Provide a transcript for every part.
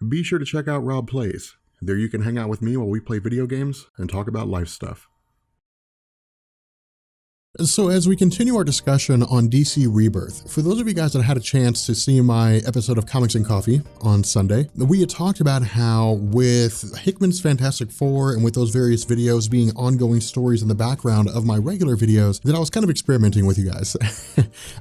be sure to check out Rob Plays. There you can hang out with me while we play video games and talk about life stuff. So as we continue our discussion on DC Rebirth, for those of you guys that had a chance to see my episode of Comics and Coffee on Sunday, we had talked about how with Hickman's Fantastic Four and with those various videos being ongoing stories in the background of my regular videos, that I was kind of experimenting with you guys.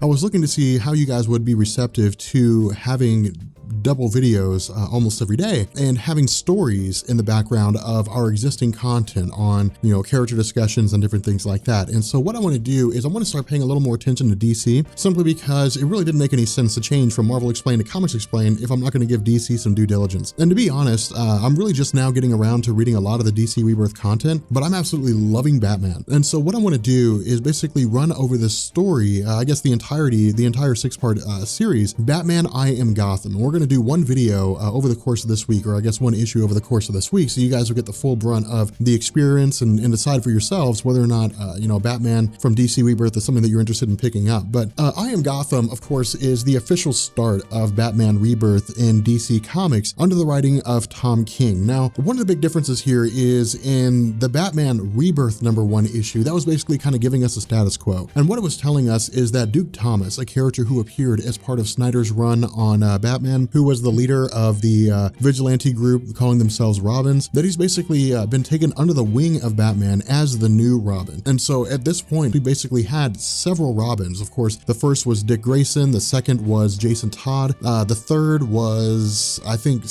I was looking to see how you guys would be receptive to having double videos almost every day and having stories in the background of our existing content on, character discussions and different things like that. And so what I want to do is I want to start paying a little more attention to DC, simply because it really didn't make any sense to change from Marvel Explained to Comics Explained if I'm not going to give DC some due diligence. And to be honest, I'm really just now getting around to reading a lot of the DC Rebirth content, but I'm absolutely loving Batman. And so what I want to do is basically run over this story, I guess the entire 6-part series, Batman I Am Gotham. And we're going to do one video over the course of this week, or I guess one issue over the course of this week, so you guys will get the full brunt of the experience and decide for yourselves whether or not, Batman from DC Rebirth is something that you're interested in picking up. But I Am Gotham, of course, is the official start of Batman Rebirth in DC Comics under the writing of Tom King. Now, one of the big differences here is in the Batman Rebirth #1 issue, that was basically kind of giving us a status quo. And what it was telling us is that Duke Thomas, a character who appeared as part of Snyder's run on Batman, who was the leader of the vigilante group calling themselves Robins, that he's basically been taken under the wing of Batman as the new Robin. And so at this point, we basically had several Robins. Of course, the first was Dick Grayson, the second was Jason Todd, the third was, I think,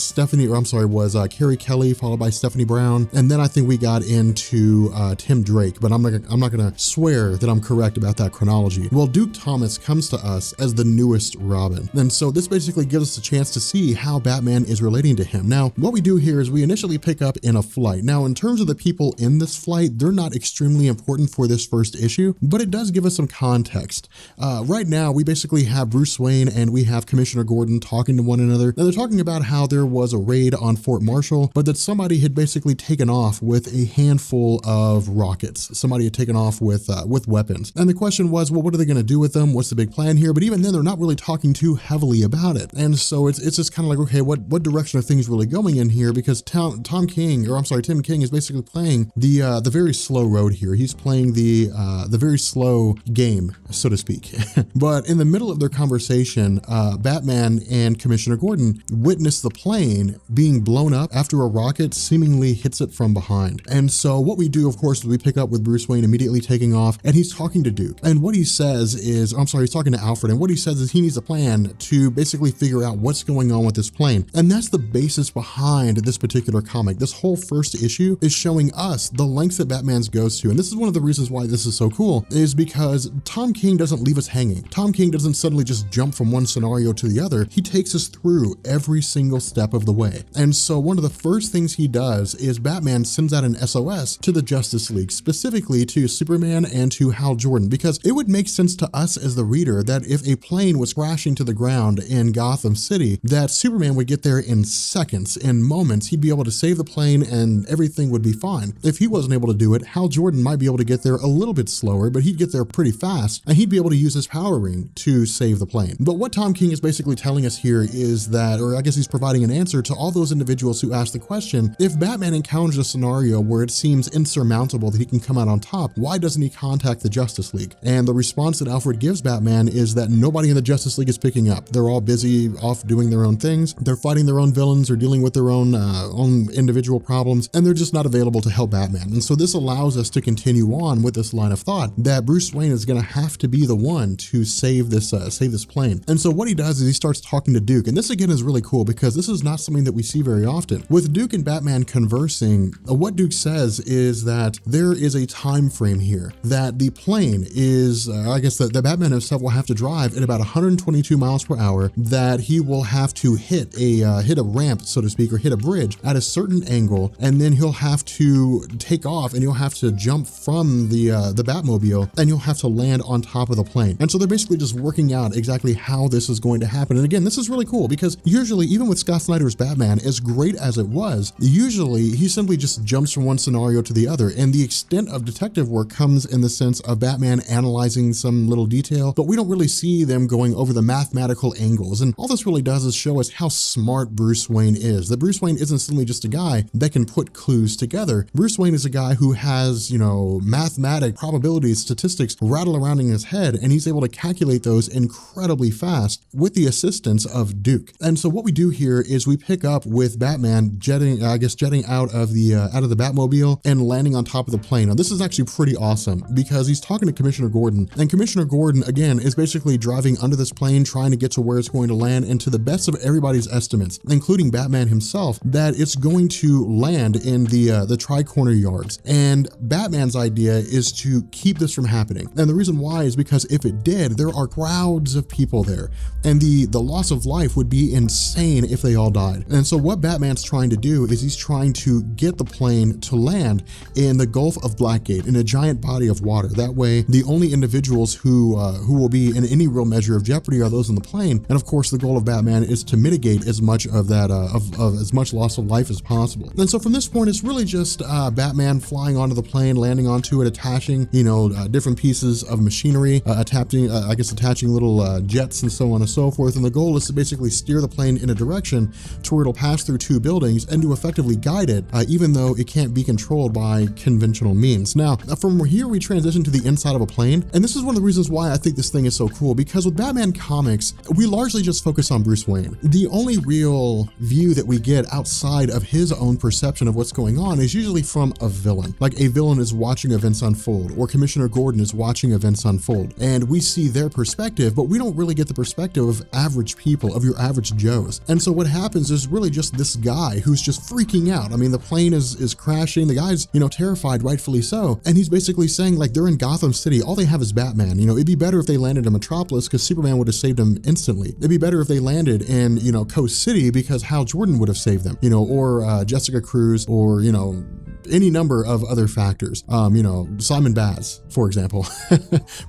Carrie Kelly, followed by Stephanie Brown, and then I think we got into Tim Drake, but I'm not gonna swear that I'm correct about that chronology. Well, Duke Thomas comes to us as the newest Robin, and so this basically gives us a chance to see how Batman is relating to him. Now, what we do here is we initially pick up in a flight. Now, in terms of the people in this flight, they're not extremely important for this first issue, but it does give us some context. Right now, we basically have Bruce Wayne and we have Commissioner Gordon talking to one another. Now, they're talking about how there was a raid on Fort Marshall, but that somebody had basically taken off with a handful of rockets. Somebody had taken off with weapons. And the question was, well, what are they going to do with them? What's the big plan here? But even then, they're not really talking too heavily about it. And so it's just kind of like, okay, what direction are things really going in here? Because Tim King is basically playing the very slow road here. He's playing the very slow game, so to speak. But in the middle of their conversation, Batman and Commissioner Gordon witness the plane being blown up after a rocket seemingly hits it from behind. And so what we do, of course, is we pick up with Bruce Wayne immediately taking off, and he's talking to Duke. And what he says is, he's talking to Alfred, and what he says is he needs a plan to basically figure out what's going on with this plane. And that's the basis behind this particular comic. This whole first issue is showing us the lengths that Batman goes to. And this is one of the reasons why this is so cool, is because Tom King doesn't leave us hanging. Tom King doesn't suddenly just jump from one scenario to the other. He takes us through every single step of the way. And so one of the first things he does is Batman sends out an SOS to the Justice League, specifically to Superman and to Hal Jordan, because it would make sense to us as the reader that if a plane was crashing to the ground in Gotham City, that Superman would get there in seconds, in moments. He'd be able to save the plane and everything would be fine. If he wasn't able to do it, Hal Jordan might be able to get there a little bit slower, but he'd get there pretty fast and he'd be able to use his power ring to save the plane. But what Tom King is basically telling us here is that, or I guess he's providing an answer to all those individuals who ask the question, if Batman encounters a scenario where it seems insurmountable that he can come out on top, why doesn't he contact the Justice League? And the response that Alfred gives Batman is that nobody in the Justice League is picking up. They're all busy off doing their own things. They're fighting their own villains or dealing with their own individual problems, and they're just not available to help Batman. And so this allows us to continue on with this line of thought that Bruce Wayne is going to have to be the one to save this plane. And so what he does is he starts talking to Duke, and this again is really cool because this is not something that we see very often. With Duke and Batman conversing, what Duke says is that there is a time frame here, that the plane is, that Batman himself will have to drive at about 122 miles per hour, that he will have to hit a ramp, so to speak, or hit a bridge at a certain angle, and then he'll have to take off and he'll have to jump from the Batmobile Batmobile, and you'll have to land on top of the plane. And so they're basically just working out exactly how this is going to happen. And again, this is really cool because usually, even with Scott Snyder's Batman, as great as it was, usually he simply just jumps from one scenario to the other. And the extent of detective work comes in the sense of Batman analyzing some little detail, but we don't really see them going over the mathematical angles. And all this really does is show us how smart Bruce Wayne is. That Bruce Wayne isn't simply just a guy that can put clues together. Bruce Wayne is a guy who has, mathematic probabilities, statistics rattle around in his head, and he's able to calculate those incredibly fast with the assistance of Duke. And so what we do here is we pick up with Batman jetting out of the Batmobile and landing on top of the plane. Now this is actually pretty awesome because he's talking to Commissioner Gordon, and Commissioner Gordon again is basically driving under this plane trying to get to where it's going to land, and to the best of everybody's estimates, including Batman himself, that it's going to land in the tri-corner yards. And Batman's idea is to keep this from happening. And the reason why is because if it did, there are crowds of people there, and the loss of life would be insane if they all died. And so what Batman's trying to do is he's trying to get the plane to land in the Gulf of Blackgate, in a giant body of water. That way, the only individuals who will be in any real measure of jeopardy are those in the plane. And of course, the goal of Batman is to mitigate as much of that, of as much loss of life as possible. And so from this point, it's really just Batman flying onto the plane, landing onto it, attaching, different pieces of machinery, attaching little jets and so on and so forth. And the goal is to basically steer the plane in a direction to where it'll pass through two buildings and to effectively guide it, even though it can't be controlled by conventional means. Now, from here, we transition to the inside of a plane. And this is one of the reasons why I think this thing is so cool, because with Batman comics, we largely just focus on Bruce Wayne. The only real view that we get outside of his own perception of what's going on is usually from a villain. Like a villain is watching events unfold, or Commissioner Gordon is watching events unfold, and we see their perspective, but we don't really get the perspective of average people, of your average Joes. And so what happens is really just this guy who's just freaking out. I mean, the plane is crashing, the guy's, terrified, rightfully so, and he's basically saying, like, they're in Gotham City, all they have is Batman. It'd be better if they landed in Metropolis because Superman would have saved them instantly. It'd be better if they landed in, Coast City because Hal Jordan would have saved them, or Jessica Cruz, or, any number of other factors. Simon Baz, for example,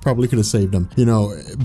probably could have saved him,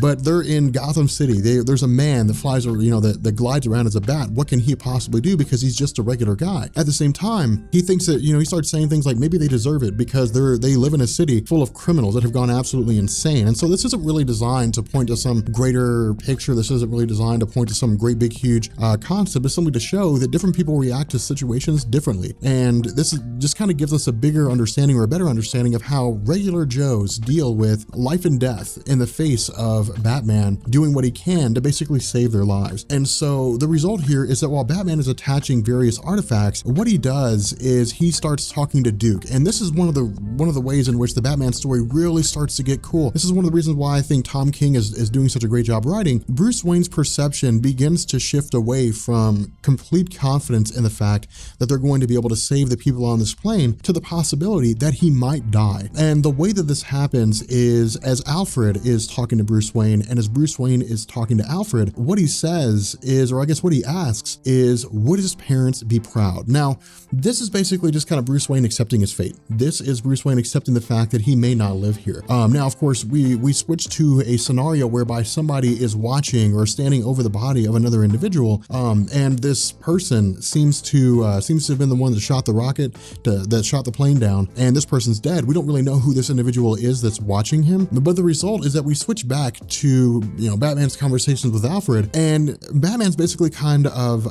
but they're in Gotham City. There's a man that flies, that glides around as a bat. What can he possibly do? Because he's just a regular guy. At the same time, he thinks that, he starts saying things like maybe they deserve it because they live in a city full of criminals that have gone absolutely insane. And so this isn't really designed to point to some greater picture. This isn't really designed to point to some great, big, huge concept. It's simply to show that different people react to situations differently. And this is just kind of gives us a bigger understanding, or a better understanding, of how regular Joes deal with life and death in the face of Batman doing what he can to basically save their lives. And so the result here is that while Batman is attaching various artifacts, what he does is he starts talking to Duke. And this is one of the ways in which the Batman story really starts to get cool. This is one of the reasons why I think Tom King is doing such a great job writing. Bruce Wayne's perception begins to shift away from complete confidence in the fact that they're going to be able to save the people on this plane to the possibility that he might die. And the way that this happens is as Alfred is talking to Bruce Wayne, and as Bruce Wayne is talking to Alfred, what he says is, or I guess what he asks is, would his parents be proud? Now, this is basically just kind of Bruce Wayne accepting his fate. This is Bruce Wayne accepting the fact that he may not live here. Now, of course, we switch to a scenario whereby somebody is watching or standing over the body of another individual, and this person seems to have been the one that shot the rocket, that shot the plane down, and this person's dead. We don't really know who this individual is that's watching him, but the result is that we switch back to, Batman's conversations with Alfred, and Batman's basically kind of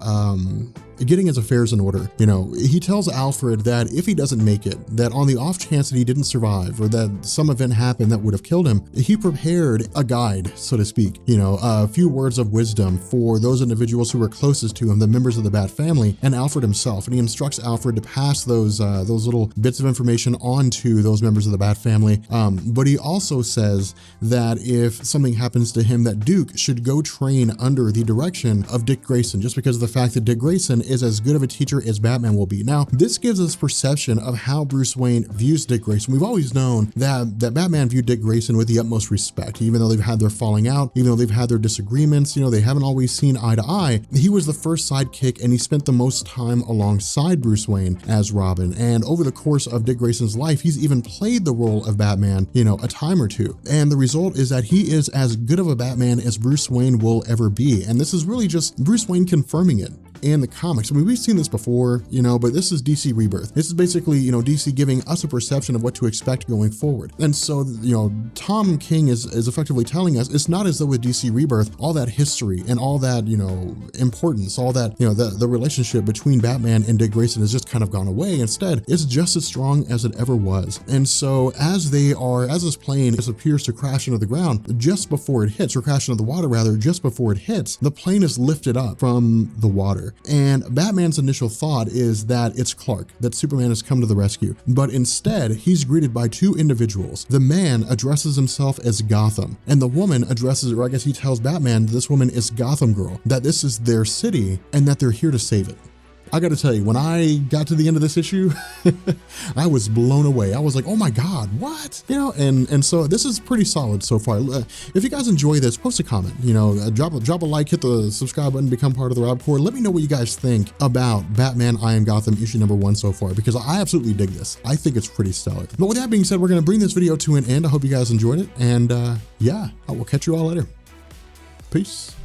getting his affairs in order. He tells Alfred that if he doesn't make it, that on the off chance that he didn't survive, or that some event happened that would have killed him, he prepared a guide, so to speak, a few words of wisdom for those individuals who were closest to him, the members of the Bat family, and Alfred himself. And he instructs Alfred to pass those little bits of information on to those members of the Bat family. But he also says that if something happens to him, that Duke should go train under the direction of Dick Grayson, just because of the fact that Dick Grayson is as good of a teacher as Batman will be. Now, this gives us perception of how Bruce Wayne views Dick Grayson. We've always known that Batman viewed Dick Grayson with the utmost respect, even though they've had their falling out, even though they've had their disagreements, you know, they haven't always seen eye to eye. He was the first sidekick, and he spent the most time alongside Bruce Wayne as Robin. And over the course of Dick Grayson's life, he's even played the role of Batman, you know, a time or two. And the result is that he is as good of a Batman as Bruce Wayne will ever be. And this is really just Bruce Wayne confirming it in the comics. I mean, we've seen this before, you know, but this is DC Rebirth. This is basically, you know, DC giving us a perception of what to expect going forward. And so, you know, Tom King is effectively telling us it's not as though with DC Rebirth, all that history and all that, you know, importance, all that, you know, the relationship between Batman and Dick Grayson has just kind of gone away. Instead, it's just as strong as it ever was. And so as this plane appears to crash into the ground, just before it hits, or crash into the water rather, just before it hits, the plane is lifted up from the water. And Batman's initial thought is that it's Clark, that Superman has come to the rescue. But instead, he's greeted by two individuals. The man addresses himself as Gotham, and the woman addresses, or I guess he tells Batman that this woman is Gotham Girl, that this is their city and that they're here to save it. I gotta tell you, when I got to the end of this issue, I was blown away. I was like, oh my God, what? You know, and so this is pretty solid so far. If you guys enjoy this, post a comment, you know, drop a like, hit the subscribe button, become part of the Rob Corps. Let me know what you guys think about Batman I Am Gotham issue #1 so far, because I absolutely dig this. I think it's pretty stellar. But with that being said, we're gonna bring this video to an end. I hope you guys enjoyed it. And yeah, I will catch you all later. Peace.